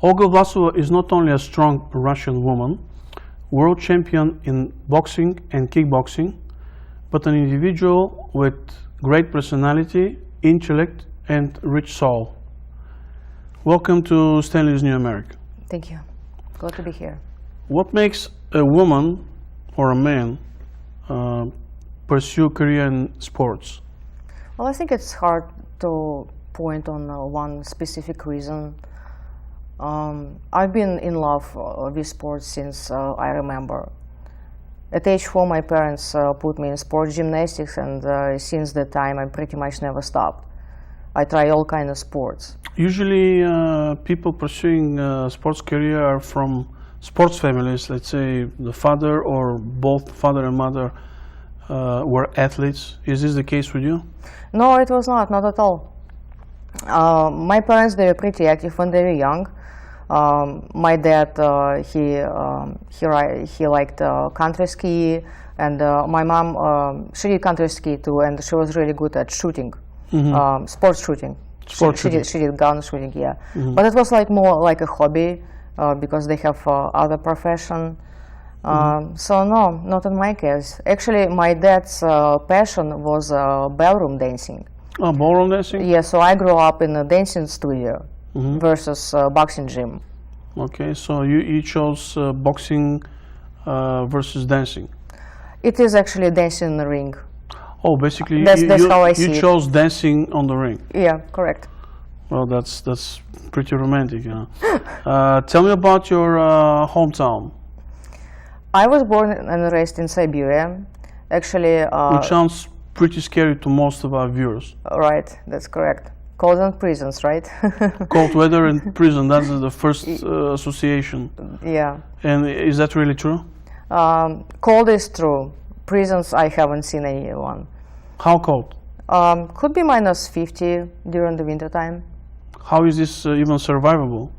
Olga Vlasova is not only a strong Russian woman, world champion in boxing and kickboxing, but an individual with great personality, intellect, and rich soul. Welcome to Stanley's New America. Thank you. Glad to be here. What makes a woman or a man pursue a career in sports? Well, I think it's hard to point on one specific reason. I've been in love with sports since I remember. At age 4, my parents put me in sports gymnastics, and since that time I pretty much never stopped. I try all kinds of sports. Usually people pursuing a sports career are from sports families. Let's say the father or both father and mother were athletes. Is this the case with you? No, it was not at all. My parents, they were pretty active when they were young. My dad, he liked country ski, and my mom, she did country ski too, and she was really good at shooting, sports shooting. She did gun shooting, yeah. But it was like more like a hobby because they have other profession. So no, not in my case. Actually, my dad's passion was ballroom dancing. Oh, ballroom dancing? Yeah, so I grew up in a dancing studio versus boxing gym. Okay, so you chose boxing versus dancing. It is actually dancing in the ring. Oh, basically that's how I see you chose dancing on the ring. Yeah, correct. Well, that's pretty romantic, you know. Tell me about your hometown. I was born and raised in Siberia. Actually, which sounds pretty scary to most of our viewers. Right, that's correct. Cold and prisons, right? Cold weather and prison, that's the first association. Yeah. And is that really true? Cold is true. Prisons, I haven't seen anyone. How cold? Could be minus 50 during the winter time. How is this even survivable?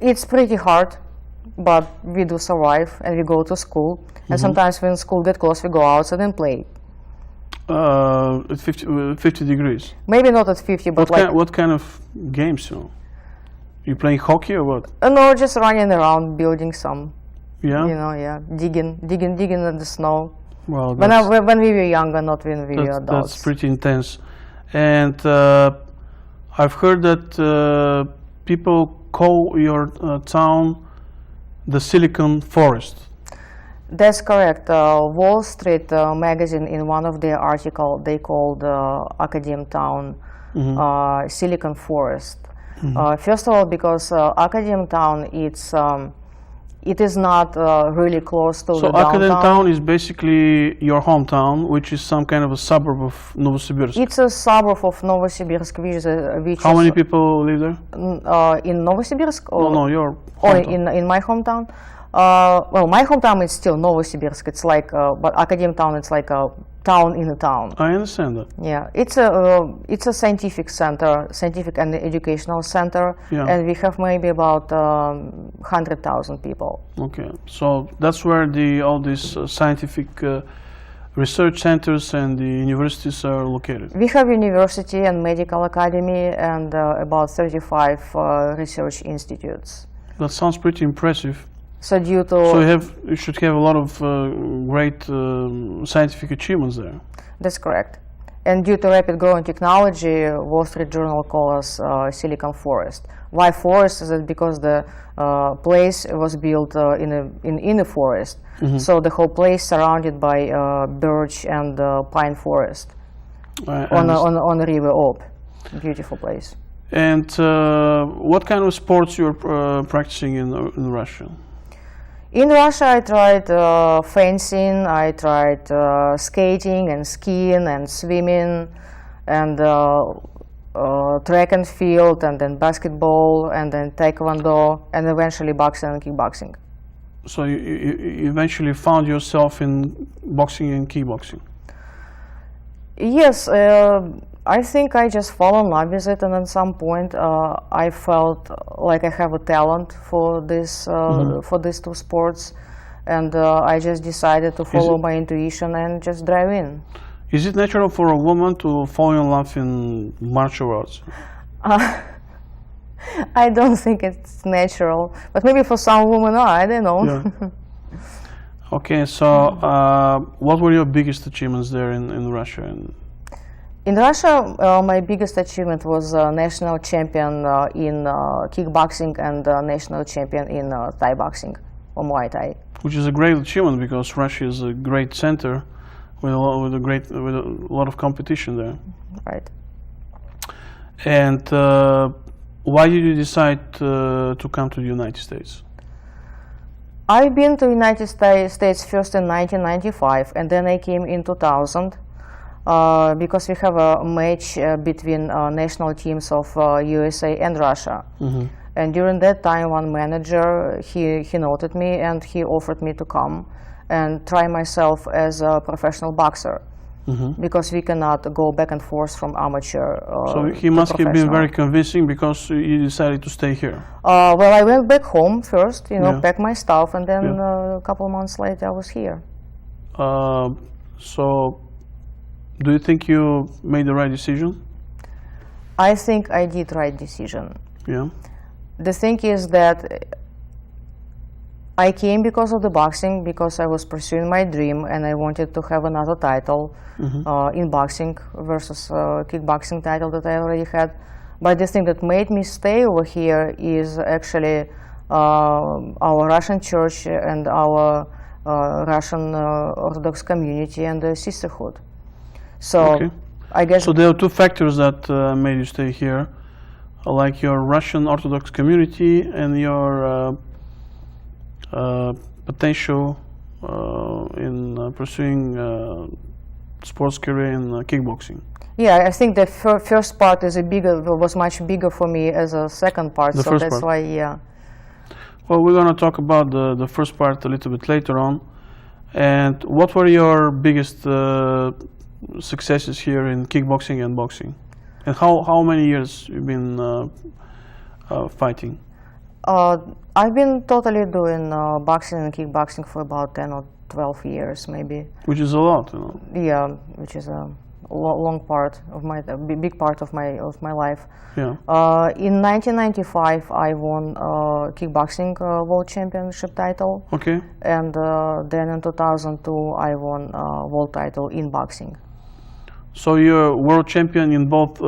It's pretty hard, but we do survive, and we go to school. And sometimes when school gets close, we go outside and play. At 50 degrees? Maybe not at 50, but what kind of games, you know? You playing hockey or what? No, just running around, building some. Yeah? You know, yeah, digging in the snow. Well, when we were younger, not when we were adults. That's pretty intense. And I've heard that people call your town the Silicon Forest. That's correct. Wall Street magazine, in one of their articles, they called Akademtown Silicon Forest. First of all, because Akademtown, it is not really close to the downtown. So Akademtown is basically your hometown, which is some kind of a suburb of Novosibirsk. It's a suburb of Novosibirsk, which How many people live there? In Novosibirsk? Or no, your hometown. Or in my hometown? Well, my hometown is still Novosibirsk. It's like, but Akademtown, it's like a town in a town. I understand that. Yeah, it's a scientific center, scientific and educational center, and we have maybe about 100,000 people. Okay, so that's where all these scientific research centers and the universities are located. We have university and medical academy and about 35 research institutes. That sounds pretty impressive. So due to so you should have a lot of great scientific achievements there. That's correct. And due to rapid growing technology, Wall Street Journal calls us Silicon Forest. Why forest? Is it because the place was built in a forest, so the whole place surrounded by birch and pine forest on the River Ob. Beautiful place. And what kind of sports you're practicing in Russia? In Russia, I tried fencing, I tried skating and skiing and swimming and track and field and then basketball and then taekwondo and eventually boxing and kickboxing. So you eventually found yourself in boxing and kickboxing? Yes, I think I just fell in love with it, and at some point I felt like I have a talent for this for these two sports, and I just decided to follow my intuition and just dive in. Is it natural for a woman to fall in love in martial arts? I don't think it's natural, but maybe for some women are, I don't know. Yeah. Okay, so what were your biggest achievements there in Russia? In Russia, my biggest achievement was national champion in kickboxing and national champion in Thai boxing or Muay Thai. Which is a great achievement because Russia is a great center with a lot of competition there. Right. And why did you decide to come to the United States? I've been to the United States first in 1995, and then I came in 2000 because we have a match between national teams of USA and Russia. Mm-hmm. And during that time, one manager, he noted me and he offered me to come and try myself as a professional boxer. Mm-hmm. Because we cannot go back and forth from amateur so he must have been very convincing because you decided to stay here. Well, I went back home first, packed my stuff, and then a couple of months later I was here. So do you think you made the right decision? I think I did right decision. Yeah. The thing is that I came because of the boxing, because I was pursuing my dream and I wanted to have another title in boxing versus kickboxing title that I already had. But the thing that made me stay over here is actually our Russian church and our Russian Orthodox community and the sisterhood. So I guess... So there are two factors that made you stay here, like your Russian Orthodox community and your potential in pursuing sports career in kickboxing. Yeah, I think the first part was much bigger for me as a second part, so that's why, yeah. Well, we're going to talk about the first part a little bit later on. And what were your biggest successes here in kickboxing and boxing? And how many years you've been fighting? I've been totally doing boxing and kickboxing for about 10 or 12 years, maybe. Which is a lot, Yeah, which is a long part of big part of my life. Yeah. In 1995, I won kickboxing world championship title. Okay. And then in 2002, I won world title in boxing. So you're world champion in both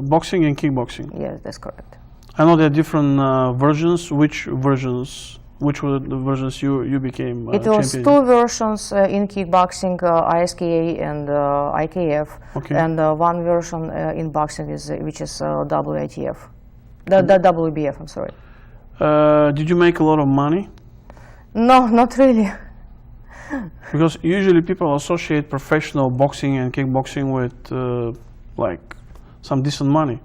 boxing and kickboxing? Yes, that's correct. I know there are different versions. Which were the versions you became It was champion? two versions in kickboxing, ISKA and IKF, and one version in boxing which is WATF, the WBF, I'm sorry. Did you make a lot of money? No, not really. Because usually people associate professional boxing and kickboxing with like some decent money.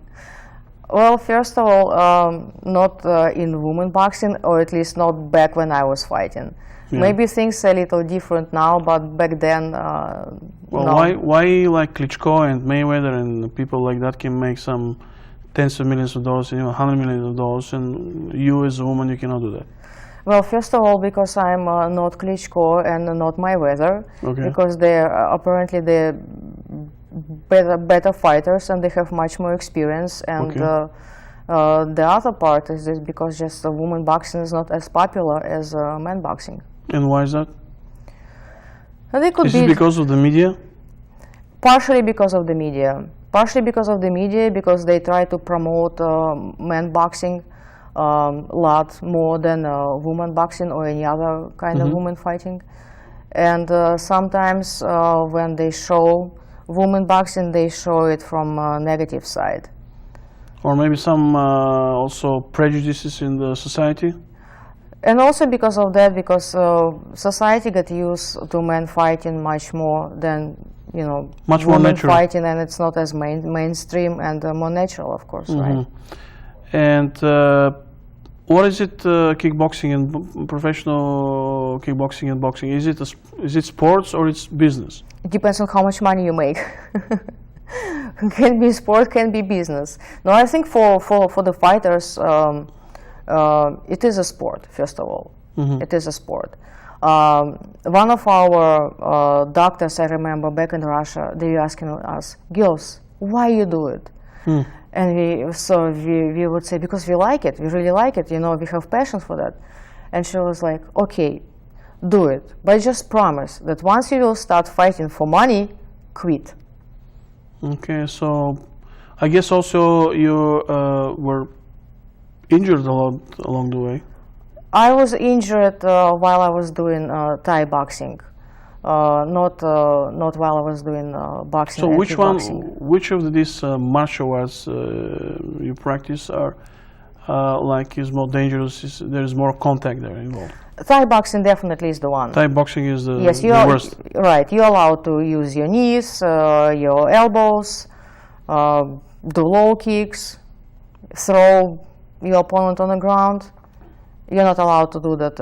Well, first of all, not in women boxing, or at least not back when I was fighting. Yeah. Maybe things are a little different now, but back then, well, no. why like Klitschko and Mayweather and people like that can make some tens of millions of dollars, $100 million, and you as a woman, you cannot do that? Well, first of all, because I'm not Klitschko and not Mayweather, because apparently they're better fighters and they have much more experience, and the other part is because just women boxing is not as popular as men boxing. And why is that? Is it because of the media? Partially because of the media. Partially because of the media, because they try to promote men boxing a lot more than women boxing or any other kind of women fighting. And sometimes when they show women boxing, they show it from a negative side. Or maybe some also prejudices in the society? And also because of that, because society got used to men fighting much more than, much more women natural. Fighting, and it's not as mainstream and more natural, of course, right? And what is it, kickboxing and professional kickboxing and boxing? Is it sports or it's business? It depends on how much money you make. Can be sport, can be business. No, I think for the fighters, it is a sport, first of all. It is a sport. One of our doctors, I remember back in Russia, they were asking us, girls, why you do it? And we would say, because we like it, we really like it, you know, we have passion for that. And she was like, okay, do it, but just promise that once you will start fighting for money, quit. Okay, so I guess also you were injured a lot along the way. I was injured while I was doing Thai boxing, not while I was doing boxing. So and which kickboxing. which of these martial arts you practice are like is more dangerous? There is more contact there involved. Thai boxing definitely is the one. Thai boxing is the, Yes, the you are worst. right. You're allowed to use your knees, your elbows, do low kicks, throw your opponent on the ground. You're not allowed to do that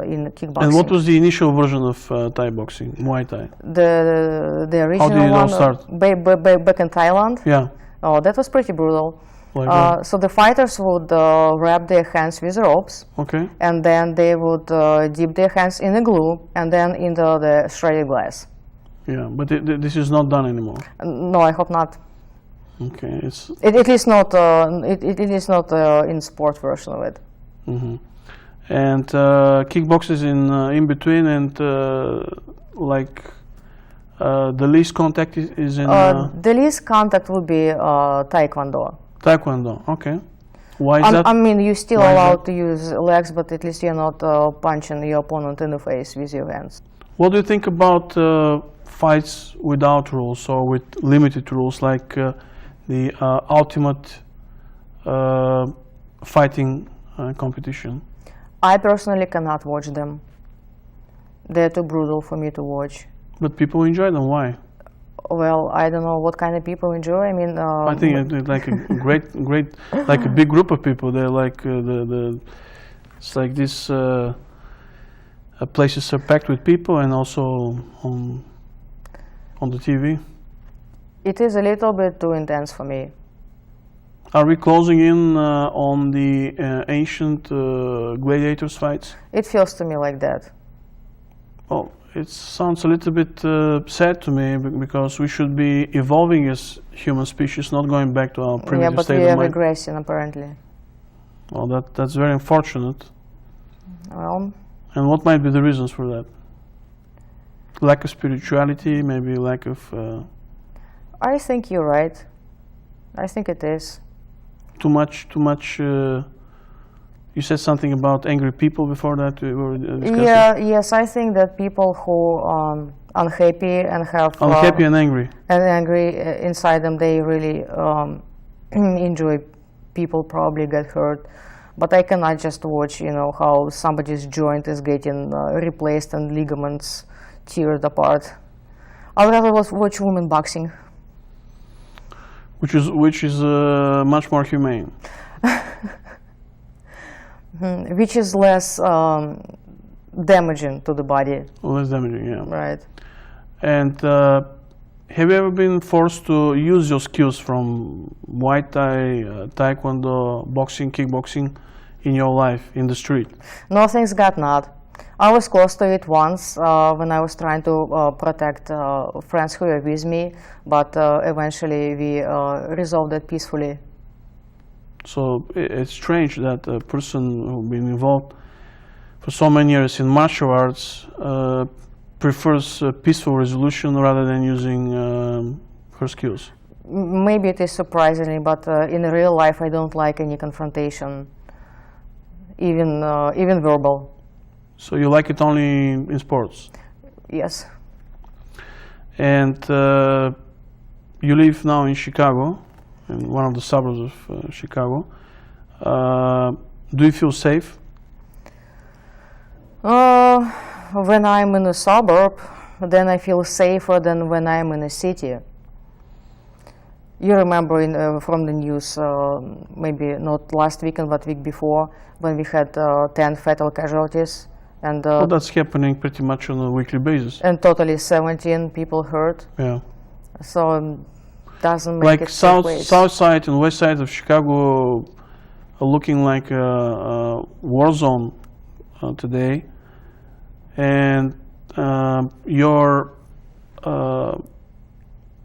in kickboxing. And what was the initial version of Thai boxing, Muay Thai? The original did it all one start? Back in Thailand? Yeah, Oh, that was pretty brutal. like that. So the fighters would wrap their hands with ropes, Okay. and then they would dip their hands in the glue and then into the shredded glass. Yeah, but this is not done anymore. No, I hope not. Okay, it's It is not. It is not in sport version of it. and kickbox is in between, and like the least contact is in The least contact would be taekwondo. Taekwondo. Okay, why is that? I mean, you're still Why is allowed that? to use legs, but at least you're not punching your opponent in the face with your hands. What do you think about fights without rules or with limited rules, like the ultimate fighting competition? I personally cannot watch them. They're too brutal for me to watch. But people enjoy them. Why? Well, I don't know what kind of people enjoy. I mean, I think it's like a great, like a big group of people. They're like it's like this. Places are packed with people, and also on the TV. it is a little bit too intense for me. Are we closing in on the ancient gladiators fights? It feels to me like that. Well, it sounds a little bit sad to me because we should be evolving as human species, not going back to our Yeah, primitive but state we of are mind. regressing apparently. Well, that's very unfortunate. Well, And what might be the reasons for that? Lack of spirituality, maybe lack of I think you're right. I think it is. too much. You said something about angry people before that we were discussing. Yeah, yes, I think that people who unhappy and have Unhappy and angry. and angry inside them, they really enjoy people probably get hurt. But I cannot just watch, you know, how somebody's joint is getting replaced and ligaments teared apart. I'd rather watch women boxing. Which is much more humane. Which is less damaging to the body, Less damaging, yeah. right? And have you ever been forced to use your skills from Muay Thai, Taekwondo, boxing, kickboxing in your life, in the street? No, thanks God not. I was close to it once when I was trying to protect friends who were with me, but eventually we resolved it peacefully. So it's strange that a person who's been involved for so many years in martial arts prefers a peaceful resolution rather than using her skills. Maybe it is surprisingly, but in real life I don't like any confrontation, even verbal. So you like it only in sports? Yes. And you live now in Chicago, in one of the suburbs of Chicago. Do you feel safe? When I'm in a suburb, then I feel safer than when I'm in a city. You remember from the news, maybe not last weekend, but week before, when we had 10 fatal casualties, and Well, that's happening pretty much on a weekly basis. and totally 17 people hurt. Yeah. So doesn't make Like it safe place. south side and west side of Chicago are looking like a war zone today. And your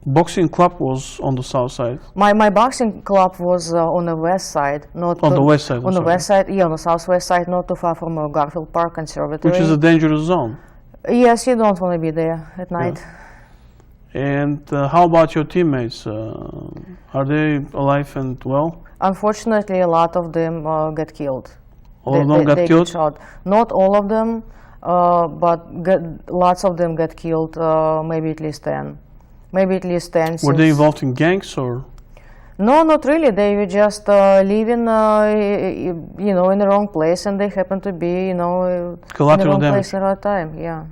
boxing club was on the south side. My boxing club was on the west side, not On the west side. on the west side, yeah, on the southwest side, not too far from Garfield Park Conservatory. Which is a dangerous zone. Yes, you don't want to be there at night. And how about your teammates? Are they alive and well? Unfortunately, a lot of them get killed. All of them got killed? Get shot. Not all of them, but lots of them get killed. Maybe at least 10. Maybe at least 10. Were they involved in gangs or? No, not really. They were just living, you know, in the wrong place, and they happened to be, you know, in the wrong place at the right time. Yeah.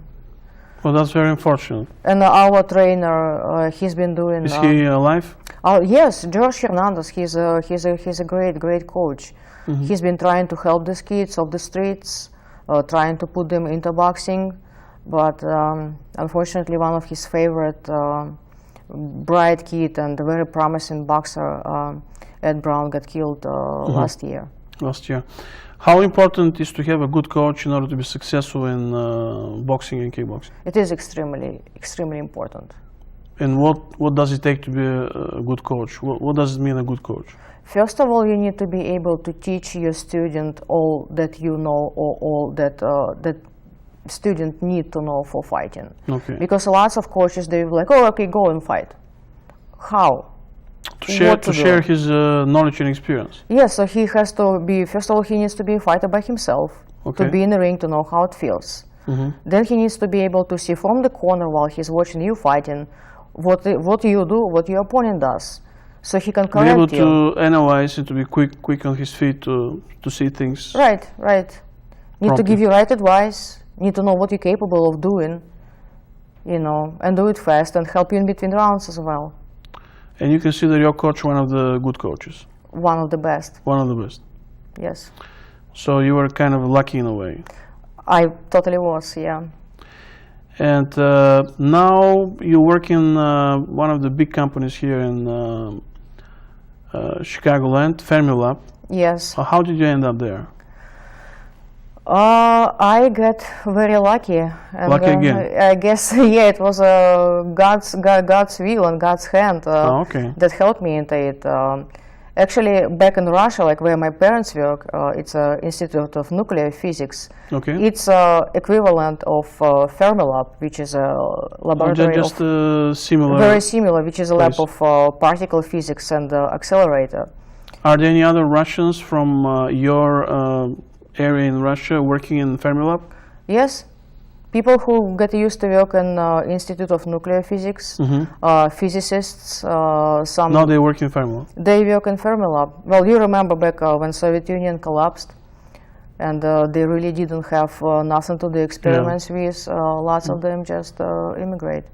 Well, that's very unfortunate. And our trainer, he's been doing. Is he alive? Yes, George Hernandez. He's a great coach. Mm-hmm. He's been trying to help these kids off the streets, trying to put them into boxing, but unfortunately, one of his favorite bright kid and a very promising boxer, Ed Brown, got killed last year. Last year. How important is to have a good coach in order to be successful in boxing and kickboxing? It is extremely important. And what does it take to be a good coach? What does it mean, a good coach? First of all, you need to be able to teach your student all that you know, or all that that student need to know for fighting. Okay. Because lots of coaches, they're like, oh, okay, go and fight. How? To share his knowledge and experience. Yes, so he has to be, first of all, he needs to be a fighter by himself, to be in the ring, to know how it feels. Mm-hmm. Then he needs to be able to see from the corner while he's watching you fighting, what you do, what your opponent does. So he can correct you. Be able to analyze and to be quick on his feet to see things. Right. Need to give you right advice, need to know what you're capable of doing, you know, and do it fast and help you in between rounds as well. And you consider your coach one of the good coaches? One of the best. One of the best. Yes. So you were kind of lucky in a way. I totally was, yeah. And now you work in one of the big companies here in Chicagoland, Fermilab. Yes. How did you end up there? I got very lucky. And, lucky again? I guess, yeah, it was God's will and God's hand that helped me into it. Actually, back in Russia, like where my parents work, it's an Institute of Nuclear Physics. Okay. It's equivalent of Fermilab, which is a laboratory similar. Very similar, which is a lab of particle physics and accelerator. Are there any other Russians from your area in Russia working in Fermilab? Yes. People who get used to work in Institute of Nuclear Physics, physicists, some... Now they work in Fermilab? They work in Fermilab. Well, you remember back when Soviet Union collapsed, and they really didn't have nothing to do experiments with. Lots of them just immigrate.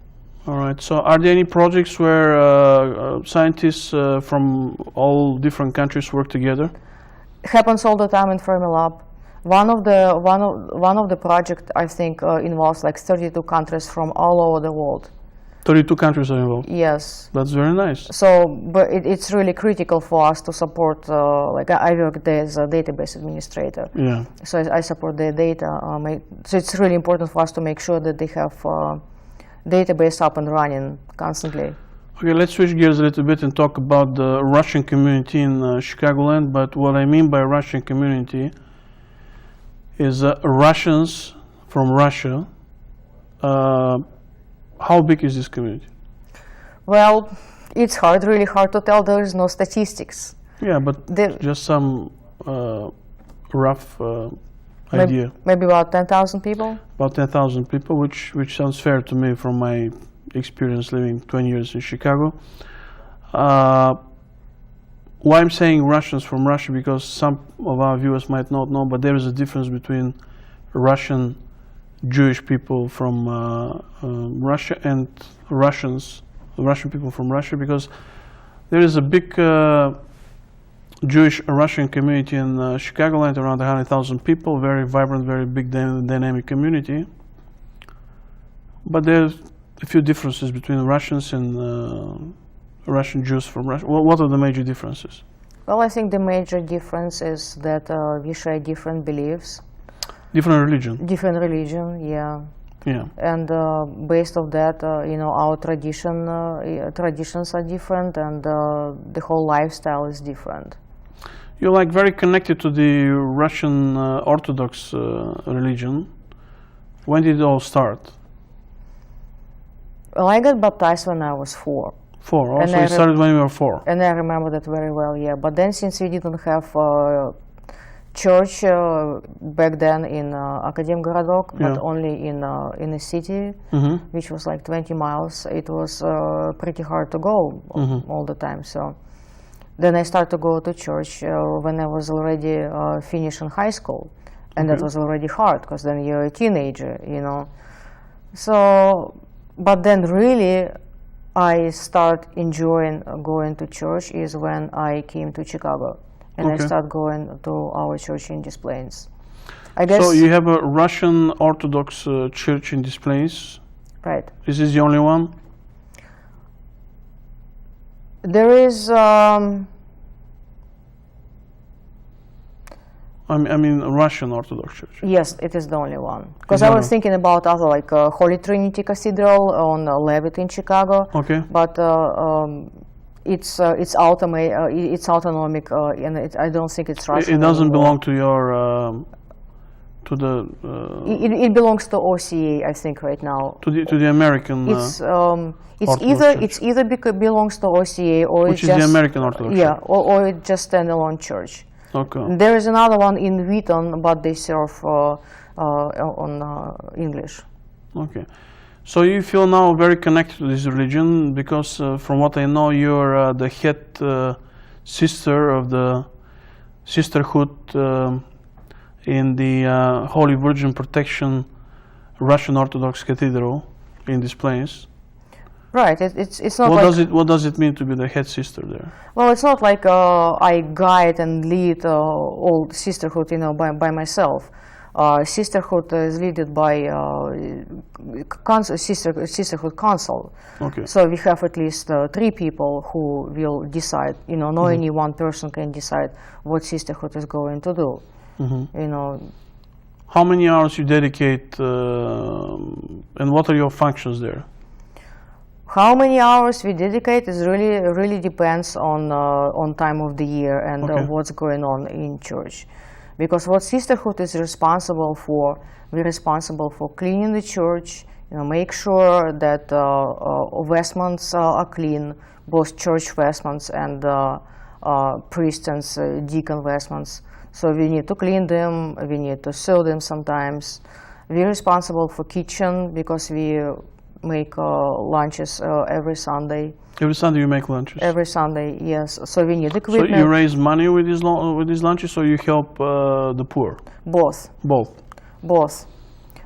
All right. So are there any projects where scientists from all different countries work together? It happens all the time in Fermilab. One of the projects, I think, involves like 32 countries from all over the world. 32 countries are involved? Yes. That's very nice. So, but it's really critical for us to support, like I work there as a database administrator. Yeah. So I support their data. So it's really important for us to make sure that they have database up and running constantly. Okay, let's switch gears a little bit and talk about the Russian community in Chicagoland. But what I mean by Russian community is Russians from Russia. How big is this community? Well, it's really hard to tell. There is no statistics. Yeah, but just some rough idea. Maybe about 10,000 people? About 10,000 people, which sounds fair to me from my experience living 20 years in Chicago. Why I'm saying Russians from Russia, because some of our viewers might not know, but there is a difference between Russian Jewish people from Russia and Russian people from Russia, because there is a big Jewish Russian community in Chicagoland, around 100,000 people, very vibrant, very big dynamic community. But there's a few differences between Russians and Russian Jews from Russia. What are the major differences? Well, I think the major difference is that we share different beliefs. Different religion? Different religion, yeah. Yeah. And based of that, you know, our traditions are different, and the whole lifestyle is different. You're like very connected to the Russian Orthodox religion. When did it all start? Well, I got baptized when I was 4. 4. Also, you started when you were 4. And I remember that very well, yeah. But then, since we didn't have church back then in Akademgorodok, but only in a city, which was like 20 miles, it was pretty hard to go all the time. So then I started to go to church when I was already finishing high school, and that was already hard because then you're a teenager, you know. So, but then really I start enjoying going to church is when I came to Chicago, and I started going to our church in Des Plaines. I guess. So you have a Russian Orthodox church in Des Plaines? Right. Is this the only one? There is. I mean, Russian Orthodox Church. Yes, it is the only one. Because I was thinking about other, like Holy Trinity Cathedral on Levitt in Chicago. Okay. But it's autonomic, and I don't think it's Russian. It doesn't belong to your It belongs to OCA, I think, right now. To the American. It's either belongs to OCA or which it's is the American Orthodox. Yeah, or it's just standalone church. Okay. There is another one in Wheaton, but they serve on English. Okay. So you feel now very connected to this religion because, from what I know, you're the head sister of the sisterhood in the Holy Virgin Protection Russian Orthodox Cathedral in Des Plaines. Right. It's not. What does it mean to be the head sister there? Well, it's not like I guide and lead all sisterhood, you know, by myself. Sisterhood is led by sisterhood council. Okay. So we have at least 3 people who will decide. You know, no any one person can decide what sisterhood is going to do. You know. How many hours you dedicate, and what are your functions there? How many hours we dedicate is really depends on time of the year and what's going on in church, because what sisterhood is responsible for, we're responsible for cleaning the church, you know, make sure that vestments are clean, both church vestments and priest and deacon vestments. So we need to clean them, we need to sew them sometimes. We're responsible for kitchen because we make lunches every Sunday. Every Sunday you make lunches? Every Sunday, yes. So we need equipment. So you raise money with these lunches, or you help the poor? Both. Both? Both.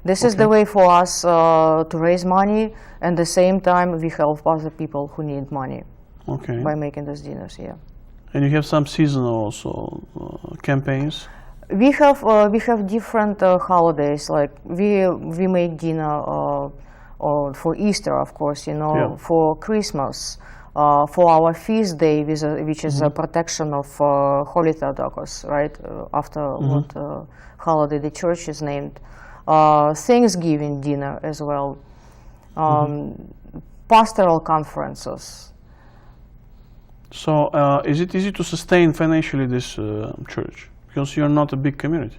This is the way for us to raise money, and at the same time we help other people who need money by making those dinners, yeah. And you have some seasonal also campaigns? We have different holidays, like we make dinner or for Easter, of course, you know, for Christmas, for our feast day, which is a protection of Holy Orthodox, right? After what holiday the church is named. Thanksgiving dinner as well. Pastoral conferences. So, is it easy to sustain financially this church? Because you're not a big community.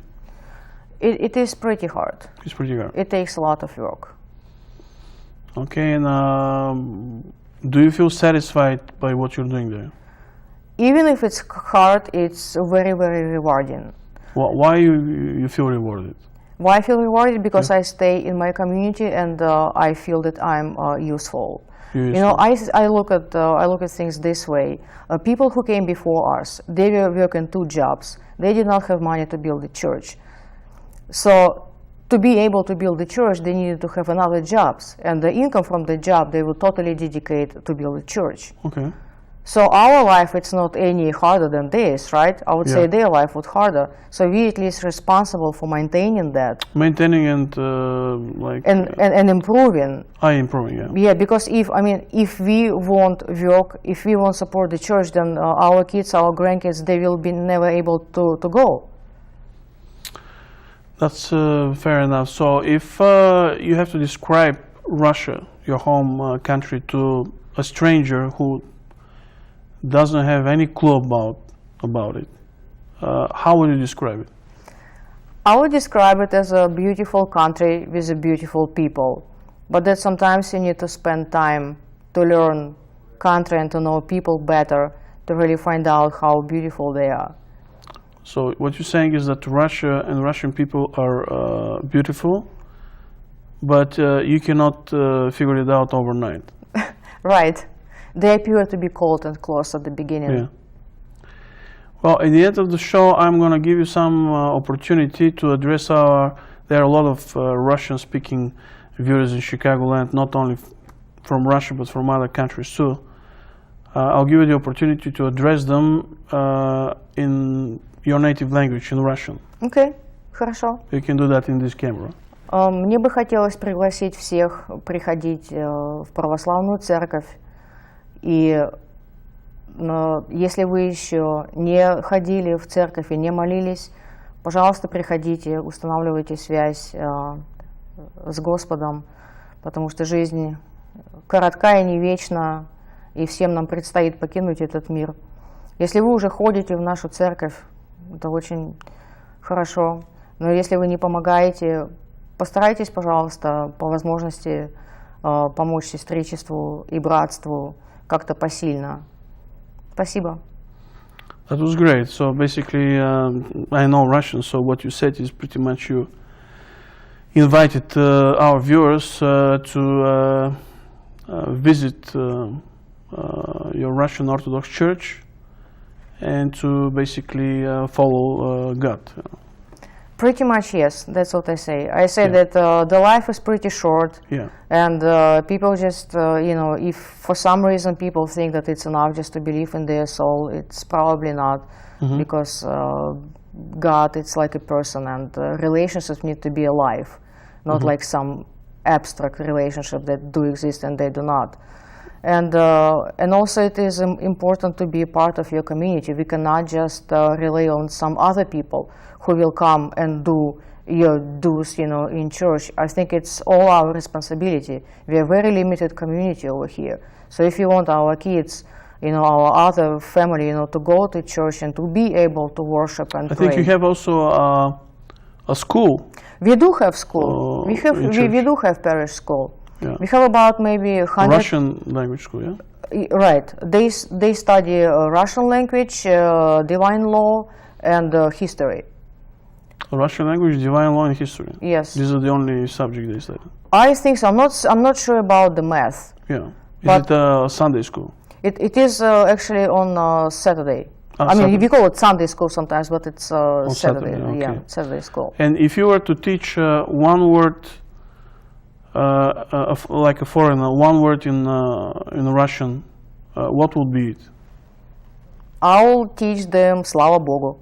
It is pretty hard. It's pretty hard. It takes a lot of work. Okay, and do you feel satisfied by what you're doing there? Even if it's hard, it's very, very rewarding. Why you feel rewarded? Why I feel rewarded? Because I stay in my community and I feel that I'm useful. You know, I look at things this way. People who came before us, they were working 2 jobs. They did not have money to build a church. So to be able to build the church, they needed to have another jobs, and the income from the job they would totally dedicate to build a church. Okay. So our life, it's not any harder than theirs, right? I would say their life was harder. So we at least responsible for maintaining that. Maintaining and and improving. Improving, yeah. Yeah, because if we won't work, if we won't support the church, then our kids, our grandkids, they will be never able to go. That's fair enough. So if you have to describe Russia, your home country, to a stranger who doesn't have any clue about it, how would you describe it? I would describe it as a beautiful country with a beautiful people, but that sometimes you need to spend time to learn country and to know people better to really find out how beautiful they are. So what you're saying is that Russia and Russian people are beautiful, but you cannot figure it out overnight. Right. They appear to be cold and close at the beginning. Yeah. Well, at the end of the show, I'm going to give you some opportunity to address there are a lot of Russian-speaking viewers in Chicagoland, not only from Russia, but from other countries too. I'll give you the opportunity to address them in your native language, in Russian. Okay, хорошо. You can do that in this camera. Мне бы хотелось пригласить всех приходить в православную церковь. И если вы еще не ходили в церковь и не молились, пожалуйста, приходите, устанавливайте связь с Господом, потому что жизнь коротка и не вечна, и всем нам предстоит покинуть этот мир. Если вы уже ходите в нашу церковь, это очень хорошо, но если вы не помогаете, постарайтесь, пожалуйста, по возможности помочь сестричеству и братству как-то посильно. Спасибо. That was great. So basically, I know Russian, so what you said is pretty much you invited our viewers to visit your Russian Orthodox Church and to basically follow God. Pretty much, yes. That's what I say. I say that the life is pretty short, and people just, if for some reason people think that it's enough just to believe in their soul, it's probably not, because God, it's like a person, and relationships need to be alive, not like some abstract relationship that do exist and they do not. And also it is important to be a part of your community. We cannot just rely on some other people who will come and do your dues, in church. I think it's all our responsibility. We are a very limited community over here. So if you want our kids, our other family, to go to church and to be able to worship and pray. I think you have also a school. We do have school. We do have parish school. Yeah. We have about maybe 100... Russian language school, yeah? Right. They study Russian language, divine law, and history. Russian language, divine law, and history. Yes. These are the only subjects they study. I think so. I'm not sure about the math. Yeah. Is it a Sunday school? It is actually on Saturday. I mean, we call it Sunday school sometimes, but it's Saturday. Okay. Yeah, Saturday school. And if you were to teach one word, like a foreigner, one word in Russian, what would be it? I'll teach them Slava Bogu.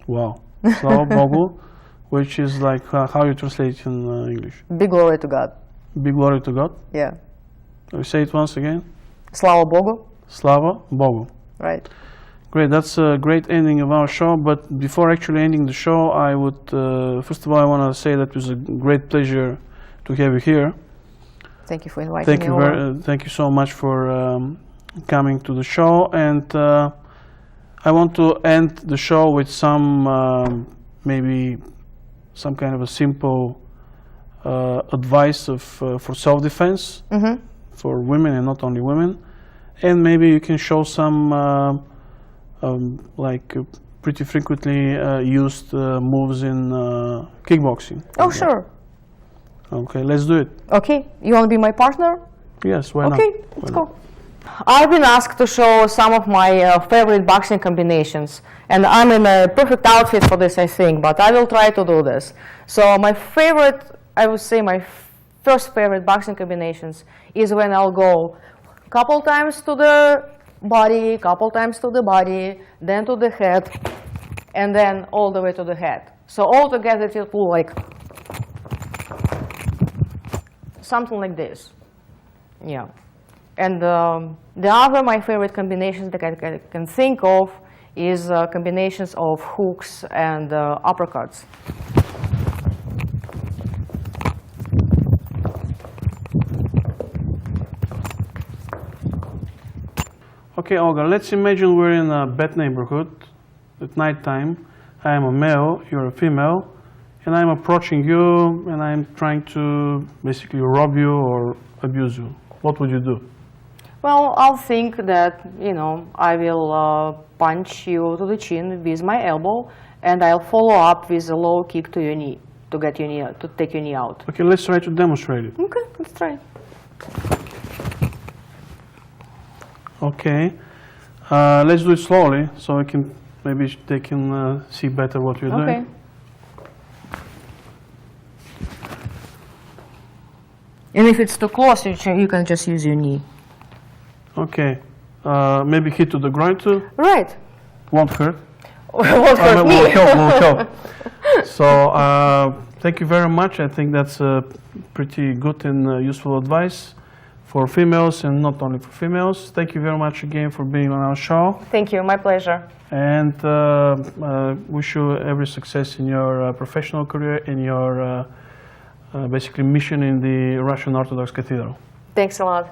Wow. Slava Bogu, which is like how you translate in English? Big glory to God. Big glory to God? Yeah. Say it once again. Slava Bogu. Slava Bogu. Right. Great. That's a great ending of our show. But before actually ending the show, I would first of all I want to say that it was a great pleasure to have you here. Thank you for inviting me over. Thank you so much for coming to the show. And I want to end the show with some maybe some kind of a simple advice for self-defense for women and not only women. And maybe you can show some pretty frequently used moves in kickboxing. Oh, sure. Okay, let's do it. Okay, you want to be my partner? Yes, why not? Okay, let's go. I've been asked to show some of my favorite boxing combinations, and I'm in a perfect outfit for this, I think, but I will try to do this. So my favorite, I would say my first favorite boxing combinations is when I'll go a couple times to the body, couple times to the body, then to the head, and then all the way to the head. So all together it will like something like this. Yeah. And the other my favorite combinations that I can think of is combinations of hooks and uppercuts. Okay, Olga, let's imagine we're in a bad neighborhood at night time. I am a male, you're a female, and I'm approaching you and I'm trying to basically rob you or abuse you. What would you do? Well, I'll think that, you know, I will punch you to the chin with my elbow, and I'll follow up with a low kick to your knee to get your knee, to take your knee out. Okay, let's try to demonstrate it. Okay, let's try. Okay, let's do it slowly so maybe they can see better what you're Okay. doing. And if it's too close, you can just use your knee. Okay, maybe hit to the groin too. Right. Won't hurt. Won't hurt me. Will help. So thank you very much. I think that's pretty good and useful advice for females, and not only for females. Thank you very much again for being on our show. Thank you, my pleasure. And wish you every success in your professional career, in your basically mission in the Russian Orthodox Cathedral. Thanks a lot.